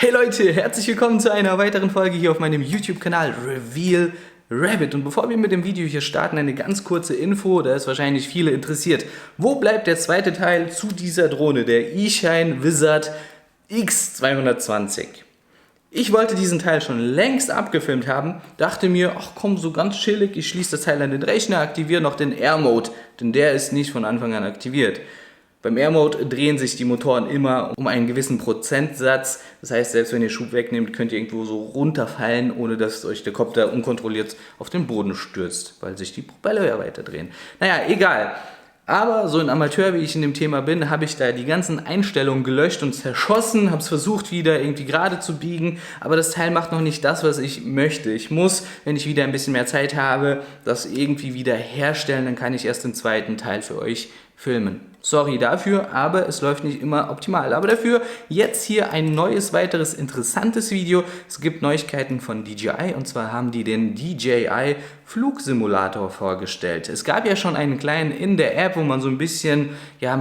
Hey Leute, herzlich willkommen zu einer weiteren Folge hier auf meinem YouTube-Kanal Reveal Rabbit. Und bevor wir mit dem Video hier starten, eine ganz kurze Info, da ist wahrscheinlich viele interessiert. Wo bleibt der zweite Teil zu dieser Drohne, der eShine Wizard X220? Ich wollte diesen Teil schon längst abgefilmt haben, dachte mir, ach komm, so ganz chillig, ich schließe das Teil an den Rechner, aktiviere noch den Air Mode, denn der ist nicht von Anfang an aktiviert. Beim Air Mode drehen sich die Motoren immer um einen gewissen Prozentsatz. Das heißt, selbst wenn ihr Schub wegnehmt, könnt ihr irgendwo so runterfallen, ohne dass euch der Kopter unkontrolliert auf den Boden stürzt, weil sich die Propeller ja weiter drehen. Naja, egal. Aber so ein Amateur, wie ich in dem Thema bin, habe ich da die ganzen Einstellungen gelöscht und zerschossen, habe es versucht wieder irgendwie gerade zu biegen, aber das Teil macht noch nicht das, was ich möchte. Ich muss, wenn ich wieder ein bisschen mehr Zeit habe, das irgendwie wieder herstellen, dann kann ich erst den zweiten Teil für euch filmen. Sorry dafür, aber es läuft nicht immer optimal. Aber dafür jetzt hier ein neues, weiteres interessantes Video. Es gibt Neuigkeiten von DJI und zwar haben die den DJI Flugsimulator vorgestellt. Es gab ja schon einen kleinen in der App, wo man so ein bisschen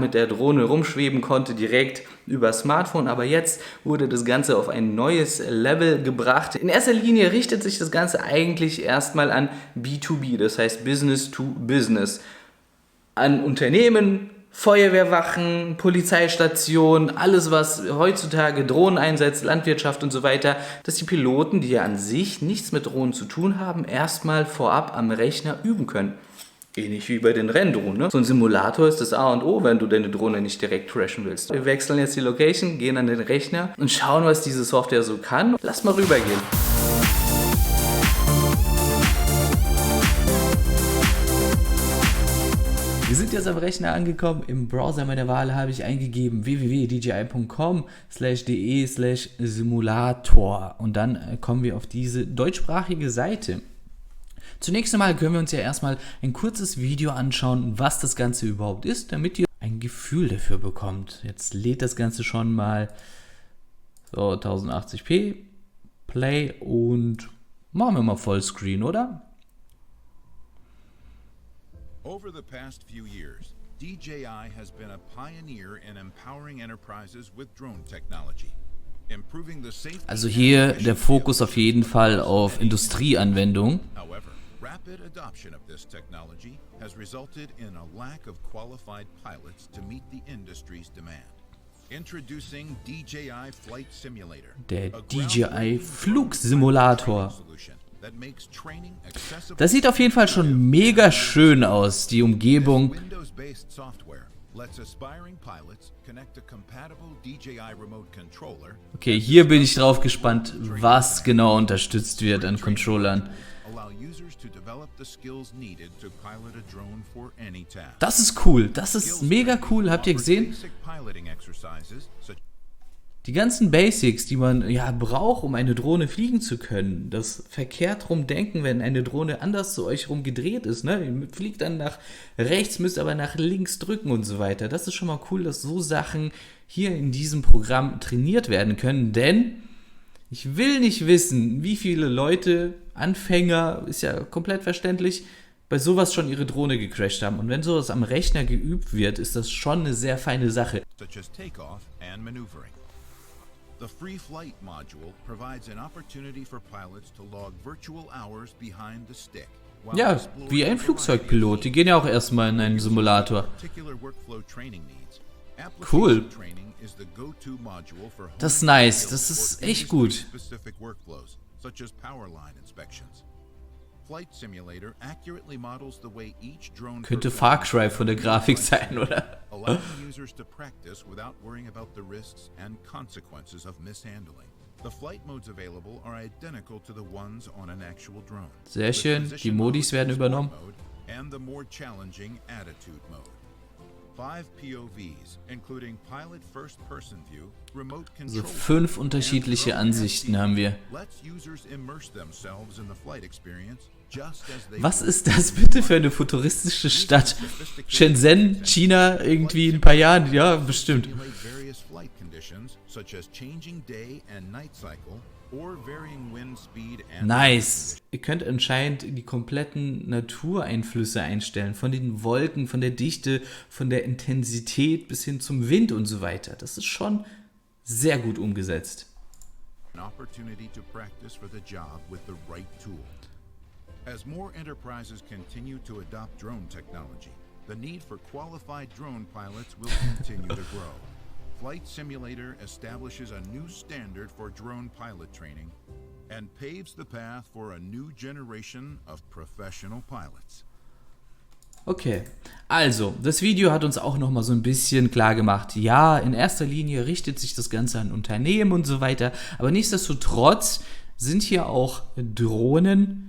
mit der Drohne rumschweben konnte, direkt über Smartphone. Aber jetzt wurde das Ganze auf ein neues Level gebracht. In erster Linie richtet sich das Ganze eigentlich erstmal an B2B, das heißt Business to Business. An Unternehmen, Feuerwehrwachen, Polizeistationen, alles was heutzutage Drohnen einsetzt, Landwirtschaft und so weiter, dass die Piloten, die ja an sich nichts mit Drohnen zu tun haben, erstmal vorab am Rechner üben können. Ähnlich wie bei den Renndrohnen. Ne? So ein Simulator ist das A und O, wenn du deine Drohne nicht direkt crashen willst. Wir wechseln jetzt die Location, gehen an den Rechner und schauen, was diese Software so kann. Lass mal rübergehen. Wir sind jetzt am Rechner angekommen. Im Browser meiner Wahl habe ich eingegeben www.dji.com/de/simulator und dann kommen wir auf diese deutschsprachige Seite. Zunächst einmal können wir uns ja erstmal ein kurzes Video anschauen, was das Ganze überhaupt ist, damit ihr ein Gefühl dafür bekommt. Jetzt lädt das Ganze schon mal so 1080p, Play und machen wir mal Vollscreen, oder? Over the past few years, DJI has been a pioneer in empowering enterprises with drone technology. Improving the safety. Also hier der Fokus auf jeden Fall auf Industrieanwendungen. However, rapid adoption of this technology has resulted in a lack of qualified pilots to meet the industry's demand. Introducing DJI Flight Simulator. Der DJI Flugsimulator. Das sieht auf jeden Fall schon mega schön aus, die Umgebung. Okay, hier bin ich drauf gespannt, was genau unterstützt wird an Controllern. Das ist cool, das ist mega cool, habt ihr gesehen? Die ganzen Basics, die man braucht, um eine Drohne fliegen zu können, das verkehrt rum denken, wenn eine Drohne anders zu euch rum gedreht ist, ne? Ihr fliegt dann nach rechts, müsst aber nach links drücken und so weiter. Das ist schon mal cool, dass so Sachen hier in diesem Programm trainiert werden können, denn ich will nicht wissen, wie viele Leute, Anfänger, ist ja komplett verständlich, bei sowas schon ihre Drohne gecrashed haben. Und wenn sowas am Rechner geübt wird, ist das schon eine sehr feine Sache. The Free Flight Module provides an opportunity for pilots to log virtual hours behind the stick. Ja, wie ein Flugzeugpilot. Die gehen ja auch erstmal in einen Simulator. Cool. Das ist nice. Das ist echt gut. Könnte Far Cry von der Grafik sein, oder? Sehr schön, die Modis werden übernommen. So 5 unterschiedliche Ansichten haben wir. Was ist das bitte für eine futuristische Stadt? Shenzhen, China, irgendwie in ein paar Jahren? Ja, bestimmt. Nice. Ihr könnt anscheinend die kompletten Natureinflüsse einstellen. Von den Wolken, von der Dichte, von der Intensität bis hin zum Wind und so weiter. Das ist schon sehr gut umgesetzt. an opportunity to practice for the job with the right tool. As more enterprises continue to adopt drone technology, the need for qualified drone pilots will continue to grow. Flight Simulator establishes a new standard for drone pilot training and paves the path for a new generation of professional pilots. Okay, also, das Video hat uns auch nochmal so ein bisschen klar gemacht, ja, in erster Linie richtet sich das Ganze an Unternehmen und so weiter, aber nichtsdestotrotz sind hier auch Drohnen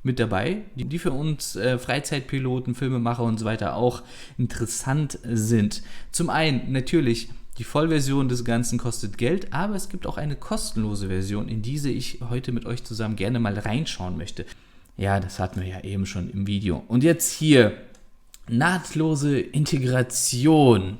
mit dabei, die für uns Freizeitpiloten, Filmemacher und so weiter auch interessant sind. Zum einen natürlich, die Vollversion des Ganzen kostet Geld, aber es gibt auch eine kostenlose Version, in diese ich heute mit euch zusammen gerne mal reinschauen möchte. Ja, das hatten wir ja eben schon im Video. Und jetzt hier, nahtlose Integration.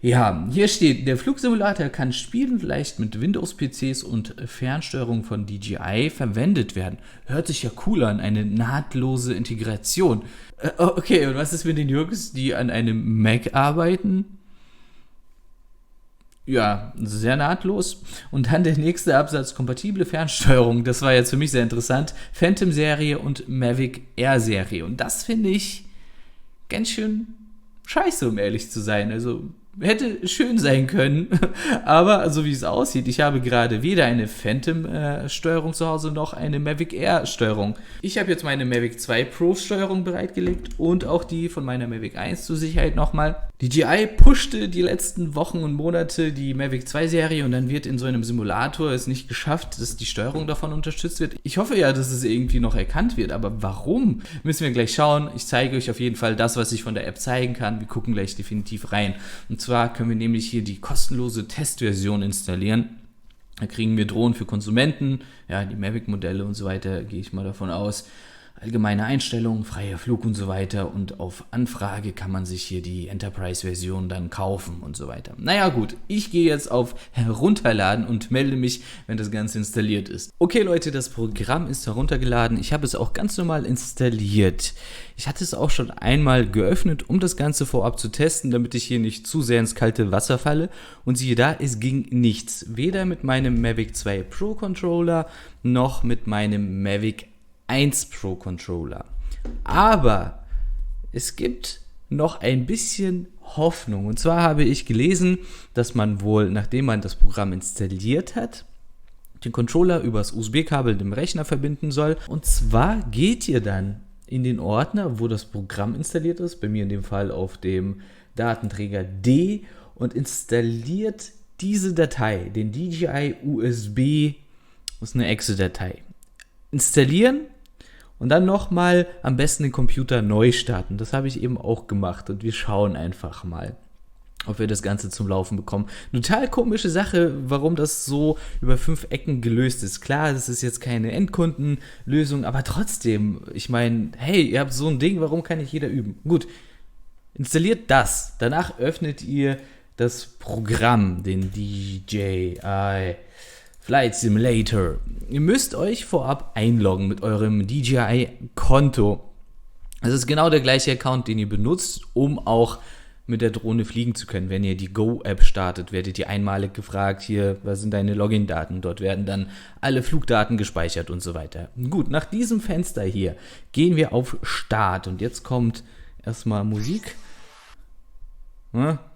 Ja, hier steht, der Flugsimulator kann spielend leicht mit Windows-PCs und Fernsteuerung von DJI verwendet werden. Hört sich ja cool an, eine nahtlose Integration. Okay, und was ist mit den Jungs, die an einem Mac arbeiten? Ja, sehr nahtlos. Und dann der nächste Absatz, kompatible Fernsteuerung. Das war jetzt für mich sehr interessant. Phantom-Serie und Mavic Air-Serie. Und das finde ich ganz schön scheiße, um ehrlich zu sein. Also hätte schön sein können, aber so wie es aussieht, ich habe gerade weder eine Phantom-Steuerung zu Hause noch eine Mavic Air-Steuerung. Ich habe jetzt meine Mavic 2 Pro-Steuerung bereitgelegt und auch die von meiner Mavic 1 zur Sicherheit nochmal. DJI pushte die letzten Wochen und Monate die Mavic 2 Serie und dann wird in so einem Simulator es nicht geschafft, dass die Steuerung davon unterstützt wird. Ich hoffe ja, dass es irgendwie noch erkannt wird, aber warum? Müssen wir gleich schauen. Ich zeige euch auf jeden Fall das, was ich von der App zeigen kann. Wir gucken gleich definitiv rein. Und zwar können wir nämlich hier die kostenlose Testversion installieren. Da kriegen wir Drohnen für Konsumenten, ja, die Mavic-Modelle und so weiter, gehe ich mal davon aus. Allgemeine Einstellungen, freier Flug und so weiter, und auf Anfrage kann man sich hier die Enterprise-Version dann kaufen und so weiter. Naja gut, ich gehe jetzt auf Herunterladen und melde mich, wenn das Ganze installiert ist. Okay Leute, das Programm ist heruntergeladen, ich habe es auch ganz normal installiert. Ich hatte es auch schon einmal geöffnet, um das Ganze vorab zu testen, damit ich hier nicht zu sehr ins kalte Wasser falle, und siehe da, es ging nichts. Weder mit meinem Mavic 2 Pro Controller, noch mit meinem Mavic 1 Pro Controller. Aber es gibt noch ein bisschen Hoffnung. Und zwar habe ich gelesen, dass man wohl, nachdem man das Programm installiert hat, den Controller übers USB-Kabel dem Rechner verbinden soll. Und zwar geht ihr dann in den Ordner, wo das Programm installiert ist, bei mir in dem Fall auf dem Datenträger D, und installiert diese Datei, den DJI USB, das ist eine Exe-Datei. Installieren und dann nochmal am besten den Computer neu starten. Das habe ich eben auch gemacht und wir schauen einfach mal, ob wir das Ganze zum Laufen bekommen. Total komische Sache, warum das so über 5 Ecken gelöst ist. Klar, das ist jetzt keine Endkundenlösung, aber trotzdem, ich meine, hey, ihr habt so ein Ding, warum kann nicht jeder üben? Gut, installiert das. Danach öffnet ihr das Programm, den DJI Flight Simulator. Ihr müsst euch vorab einloggen mit eurem DJI-Konto. Das ist genau der gleiche Account, den ihr benutzt, um auch mit der Drohne fliegen zu können. Wenn ihr die Go-App startet, werdet ihr einmalig gefragt, hier, was sind deine Login-Daten? Dort werden dann alle Flugdaten gespeichert und so weiter. Gut, nach diesem Fenster hier gehen wir auf Start und jetzt kommt erstmal Musik.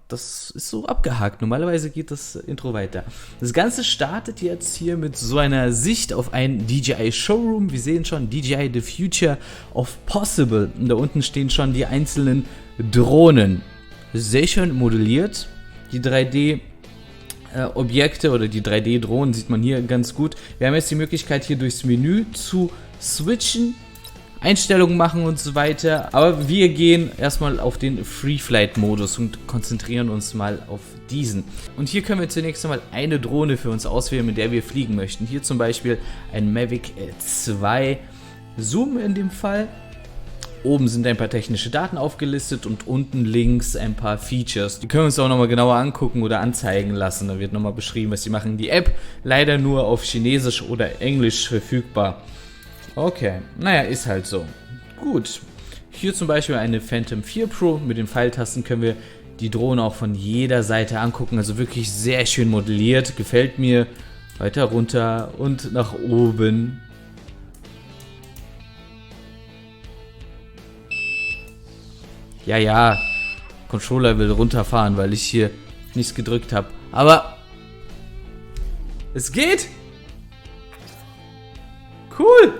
Das ist so abgehakt. Normalerweise geht das Intro weiter. Das Ganze startet jetzt hier mit so einer Sicht auf ein DJI Showroom. Wir sehen schon DJI The Future of Possible. Und da unten stehen schon die einzelnen Drohnen. Sehr schön modelliert. Die 3D-Objekte oder die 3D-Drohnen sieht man hier ganz gut. Wir haben jetzt die Möglichkeit, hier durchs Menü zu switchen, Einstellungen machen und so weiter. Aber wir gehen erstmal auf den Free-Flight-Modus und konzentrieren uns mal auf diesen. Und hier können wir zunächst einmal eine Drohne für uns auswählen, mit der wir fliegen möchten. Hier zum Beispiel ein Mavic 2 Zoom in dem Fall. Oben sind ein paar technische Daten aufgelistet und unten links ein paar Features. Die können wir uns auch nochmal genauer angucken oder anzeigen lassen. Da wird nochmal beschrieben, was sie machen. Die App leider nur auf Chinesisch oder Englisch verfügbar. Okay, naja, ist halt so. Gut, hier zum Beispiel eine Phantom 4 Pro. Mit den Pfeiltasten können wir die Drohne auch von jeder Seite angucken. Also wirklich sehr schön modelliert, gefällt mir. Weiter runter und nach oben. Ja. Controller will runterfahren, weil ich hier nichts gedrückt habe. Aber es geht. Cool.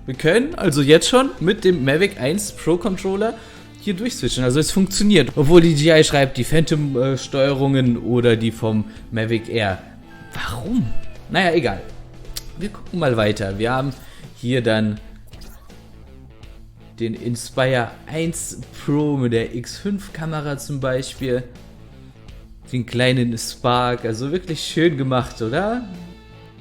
Wir können also jetzt schon mit dem Mavic 1 Pro Controller hier durchswitchen. Also es funktioniert. Obwohl die DJI schreibt, die Phantom-Steuerungen oder die vom Mavic Air. Warum? Naja, egal. Wir gucken mal weiter. Wir haben hier dann den Inspire 1 Pro mit der X5 Kamera zum Beispiel. Den kleinen Spark. Also wirklich schön gemacht, oder?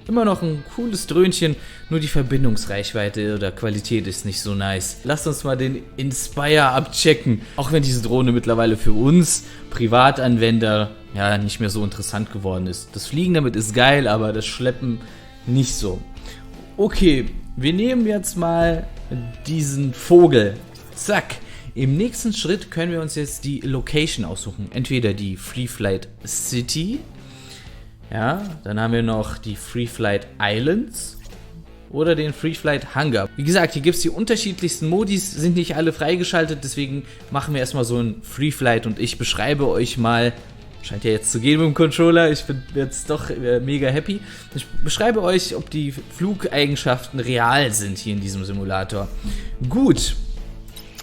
Immer noch ein cooles Dröhnchen, nur die Verbindungsreichweite oder Qualität ist nicht so nice. Lasst uns mal den Inspire abchecken. Auch wenn diese Drohne mittlerweile für uns Privatanwender ja nicht mehr so interessant geworden ist. Das Fliegen damit ist geil, aber das Schleppen nicht so. Okay, wir nehmen jetzt mal diesen Vogel. Zack. Im nächsten Schritt können wir uns jetzt die Location aussuchen. Entweder die Freeflight City. Ja, dann haben wir noch die Freeflight Islands oder den Freeflight Hangar. Wie gesagt, hier gibt es die unterschiedlichsten Modis, sind nicht alle freigeschaltet, deswegen machen wir erstmal so ein Freeflight und ich beschreibe euch mal, scheint ja jetzt zu gehen mit dem Controller, ich bin jetzt doch mega happy. Ich beschreibe euch, ob die Flugeigenschaften real sind hier in diesem Simulator. Gut.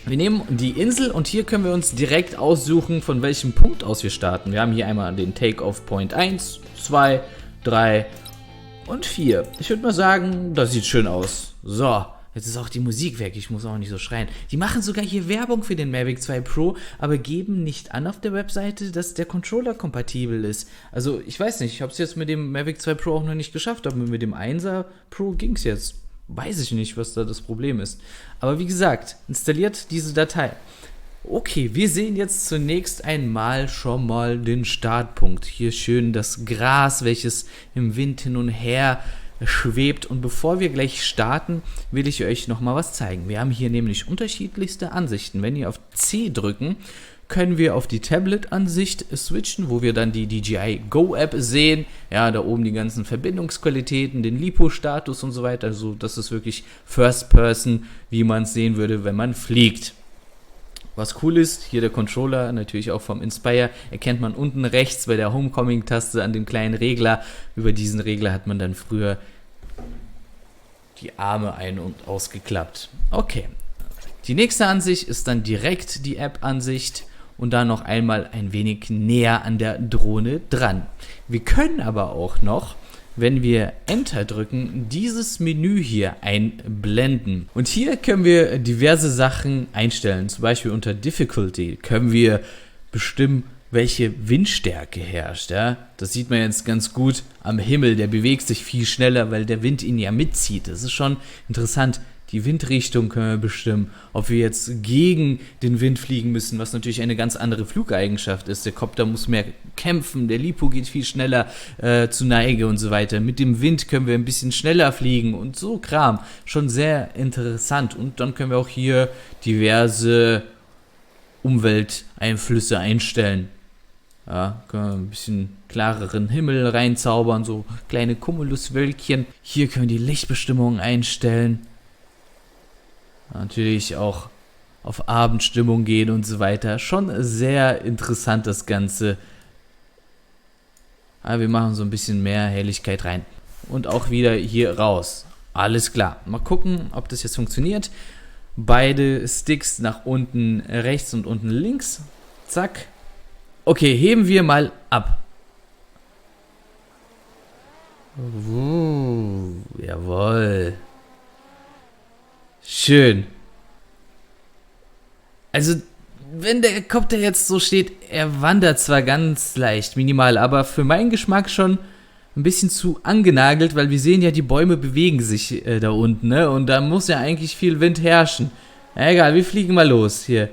Wir nehmen die Insel und hier können wir uns direkt aussuchen, von welchem Punkt aus wir starten. Wir haben hier einmal den Take-Off Point 1, 2, 3 und 4. Ich würde mal sagen, das sieht schön aus. So, jetzt ist auch die Musik weg, ich muss auch nicht so schreien. Die machen sogar hier Werbung für den Mavic 2 Pro, aber geben nicht an auf der Webseite, dass der Controller kompatibel ist. Also ich weiß nicht, ich habe es jetzt mit dem Mavic 2 Pro auch noch nicht geschafft, aber mit dem 1er Pro ging es jetzt. Weiß ich nicht, was da das Problem ist. Aber wie gesagt, installiert diese Datei. Okay, wir sehen jetzt zunächst einmal schon mal den Startpunkt. Hier schön das Gras, welches im Wind hin und her schwebt. Und bevor wir gleich starten, will ich euch noch mal was zeigen. Wir haben hier nämlich unterschiedlichste Ansichten. Wenn ihr auf C drücken, können wir auf die Tablet-Ansicht switchen, wo wir dann die DJI Go-App sehen. Ja, da oben die ganzen Verbindungsqualitäten, den LiPo-Status und so weiter. Also das ist wirklich First Person, wie man es sehen würde, wenn man fliegt. Was cool ist, hier der Controller, natürlich auch vom Inspire, erkennt man unten rechts bei der Homecoming-Taste an dem kleinen Regler. Über diesen Regler hat man dann früher die Arme ein- und ausgeklappt. Okay, die nächste Ansicht ist dann direkt die App-Ansicht und dann noch einmal ein wenig näher an der Drohne dran. Wir können aber auch noch, wenn wir Enter drücken, dieses Menü hier einblenden. Und hier können wir diverse Sachen einstellen. Zum Beispiel unter Difficulty können wir bestimmen, welche Windstärke herrscht. Ja? Das sieht man jetzt ganz gut am Himmel. Der bewegt sich viel schneller, weil der Wind ihn ja mitzieht. Das ist schon interessant. Die Windrichtung können wir bestimmen, ob wir jetzt gegen den Wind fliegen müssen, was natürlich eine ganz andere Flugeigenschaft ist. Der Kopter muss mehr kämpfen, der LiPo geht viel schneller zu Neige und so weiter. Mit dem Wind können wir ein bisschen schneller fliegen und so Kram. Schon sehr interessant. Und dann können wir auch hier diverse Umwelteinflüsse einstellen. Ja, können wir ein bisschen klareren Himmel reinzaubern, so kleine Cumuluswölkchen. Hier können wir die Lichtbestimmung einstellen. Natürlich auch auf Abendstimmung gehen und so weiter. Schon sehr interessant das Ganze. Aber wir machen so ein bisschen mehr Helligkeit rein. Und auch wieder hier raus. Alles klar. Mal gucken, ob das jetzt funktioniert. Beide Sticks nach unten rechts und unten links. Zack. Okay, heben wir mal ab. Jawohl. Schön. Also, wenn der Kopter jetzt so steht, er wandert zwar ganz leicht, minimal, aber für meinen Geschmack schon ein bisschen zu angenagelt, weil wir sehen ja, die Bäume bewegen sich da unten, ne? Und da muss ja eigentlich viel Wind herrschen. Egal, wir fliegen mal los hier.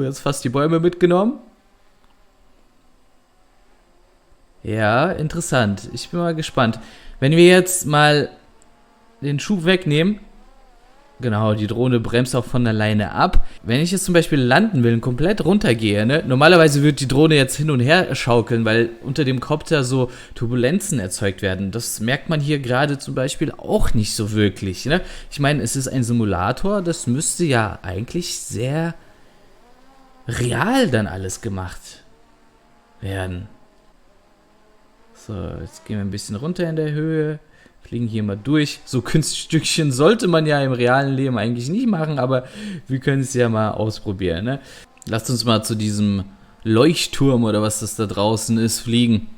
Jetzt fast die Bäume mitgenommen. Ja, interessant. Ich bin mal gespannt. Wenn wir jetzt mal den Schub wegnehmen, Genau, die Drohne bremst auch von alleine ab. Wenn ich jetzt zum Beispiel landen will und komplett runtergehe, ne, normalerweise wird die Drohne jetzt hin und her schaukeln, weil unter dem Kopter so Turbulenzen erzeugt werden. Das merkt man hier gerade zum Beispiel auch nicht so wirklich. Ne? Ich meine, es ist ein Simulator, das müsste ja eigentlich sehr real dann alles gemacht werden. So, jetzt gehen wir ein bisschen runter in der Höhe. Fliegen hier mal durch. So Kunststückchen sollte man ja im realen Leben eigentlich nicht machen, aber wir können es ja mal ausprobieren. Ne? Lasst uns mal zu diesem Leuchtturm oder was das da draußen ist, fliegen.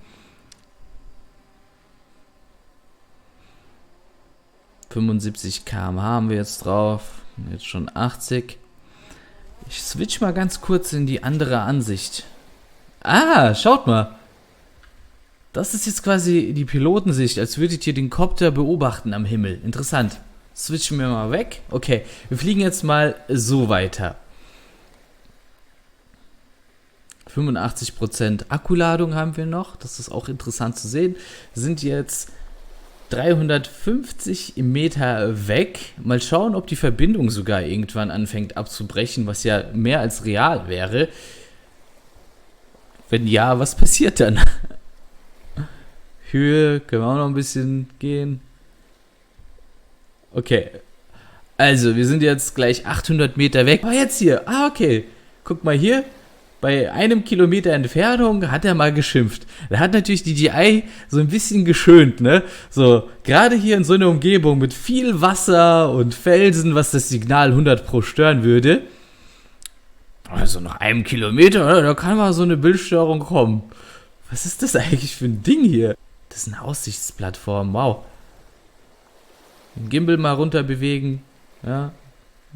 75 km/h haben wir jetzt drauf. Jetzt schon 80. Ich switch mal ganz kurz in die andere Ansicht. Ah, schaut mal. Das ist jetzt quasi die Pilotensicht, als würdet ihr den Kopter beobachten am Himmel. Interessant. Switchen wir mal weg. Okay, wir fliegen jetzt mal so weiter. 85% Akkuladung haben wir noch. Das ist auch interessant zu sehen. Sind jetzt 350 Meter weg. Mal schauen, ob die Verbindung sogar irgendwann anfängt abzubrechen, was ja mehr als real wäre. Wenn ja, was passiert dann? Höhe, können wir auch noch ein bisschen gehen. Okay. Also, wir sind jetzt gleich 800 Meter weg. Oh, jetzt hier. Ah, okay. Guck mal hier. Bei 1 Kilometer Entfernung hat er mal geschimpft. Da hat natürlich die DJI so ein bisschen geschönt, ne? So, gerade hier in so einer Umgebung mit viel Wasser und Felsen, was das Signal 100 pro stören würde. Also nach 1 Kilometer, da kann mal so eine Bildstörung kommen. Was ist das eigentlich für ein Ding hier? Das ist eine Aussichtsplattform, wow. Den Gimbal mal runter bewegen, ja,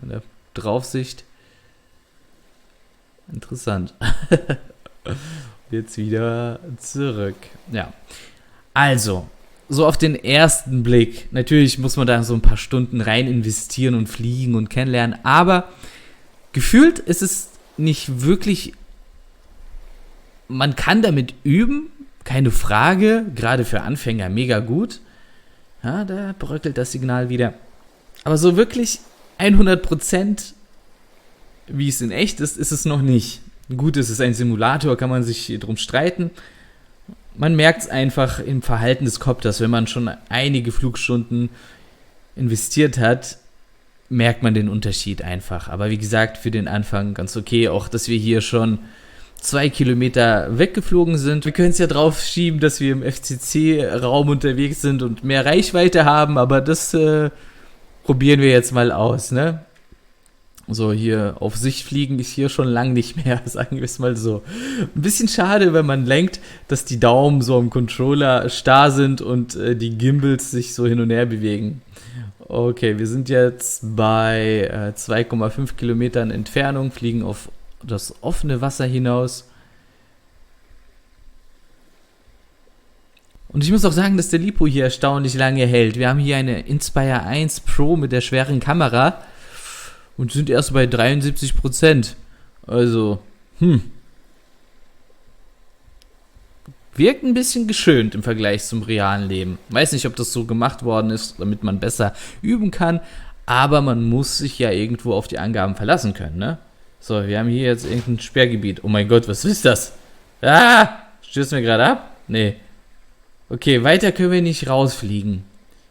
in der Draufsicht. Interessant. Jetzt wieder zurück. Ja, also, so auf den ersten Blick, natürlich muss man da so ein paar Stunden rein investieren und fliegen und kennenlernen, aber gefühlt ist es nicht wirklich, man kann damit üben, keine Frage, gerade für Anfänger mega gut. Ja, da bröckelt das Signal wieder. Aber so wirklich 100%, wie es in echt ist, ist es noch nicht. Gut, es ist ein Simulator, kann man sich drum streiten. Man merkt es einfach im Verhalten des Kopters, wenn man schon einige Flugstunden investiert hat, merkt man den Unterschied einfach. Aber wie gesagt, für den Anfang ganz okay, auch dass wir hier schon 2 Kilometer weggeflogen sind. Wir können es ja drauf schieben, dass wir im FCC-Raum unterwegs sind und mehr Reichweite haben, aber das probieren wir jetzt mal aus, ne? So, hier auf Sicht fliegen ist hier schon lang nicht mehr, sagen wir es mal so. Ein bisschen schade, wenn man lenkt, dass die Daumen so am Controller starr sind und die Gimbals sich so hin und her bewegen. Okay, wir sind jetzt bei 2,5 Kilometern Entfernung, fliegen auf das offene Wasser hinaus. Und ich muss auch sagen, dass der Lipo hier erstaunlich lange hält. Wir haben hier eine Inspire 1 Pro mit der schweren Kamera und sind erst bei 73%. Also, wirkt ein bisschen geschönt im Vergleich zum realen Leben. Weiß nicht, ob das so gemacht worden ist, damit man besser üben kann, aber man muss sich ja irgendwo auf die Angaben verlassen können, ne? So, wir haben hier jetzt irgendein Sperrgebiet. Oh mein Gott, was ist das? Ah! Stürzt mir gerade ab? Nee. Okay, weiter können wir nicht rausfliegen.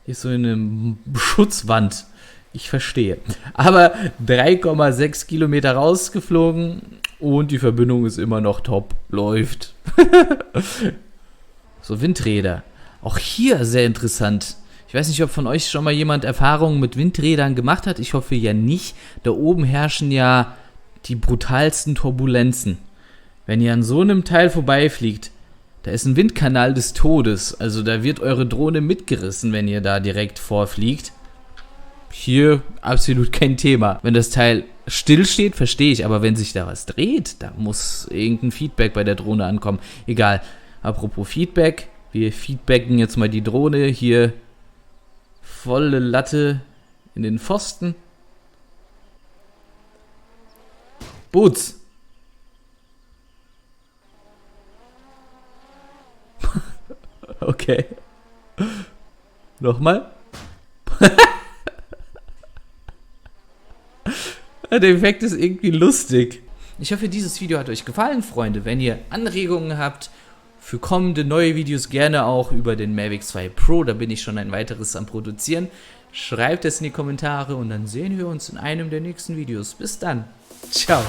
Hier ist so eine Schutzwand. Ich verstehe. Aber 3,6 Kilometer rausgeflogen und die Verbindung ist immer noch top. Läuft. So, Windräder. Auch hier sehr interessant. Ich weiß nicht, ob von euch schon mal jemand Erfahrungen mit Windrädern gemacht hat. Ich hoffe ja nicht. Da oben herrschen ja die brutalsten Turbulenzen. Wenn ihr an so einem Teil vorbeifliegt, da ist ein Windkanal des Todes. Also da wird eure Drohne mitgerissen, wenn ihr da direkt vorfliegt. Hier absolut kein Thema. Wenn das Teil still steht, verstehe ich. Aber wenn sich da was dreht, da muss irgendein Feedback bei der Drohne ankommen. Egal. Apropos Feedback. Wir feedbacken jetzt mal die Drohne. Hier volle Latte in den Pfosten. Boots. Okay. Nochmal. Der Effekt ist irgendwie lustig. Ich hoffe, dieses Video hat euch gefallen, Freunde. Wenn ihr Anregungen habt für kommende neue Videos, gerne auch über den Mavic 2 Pro, da bin ich schon ein weiteres am Produzieren. Schreibt es in die Kommentare und dann sehen wir uns in einem der nächsten Videos. Bis dann. Ciao.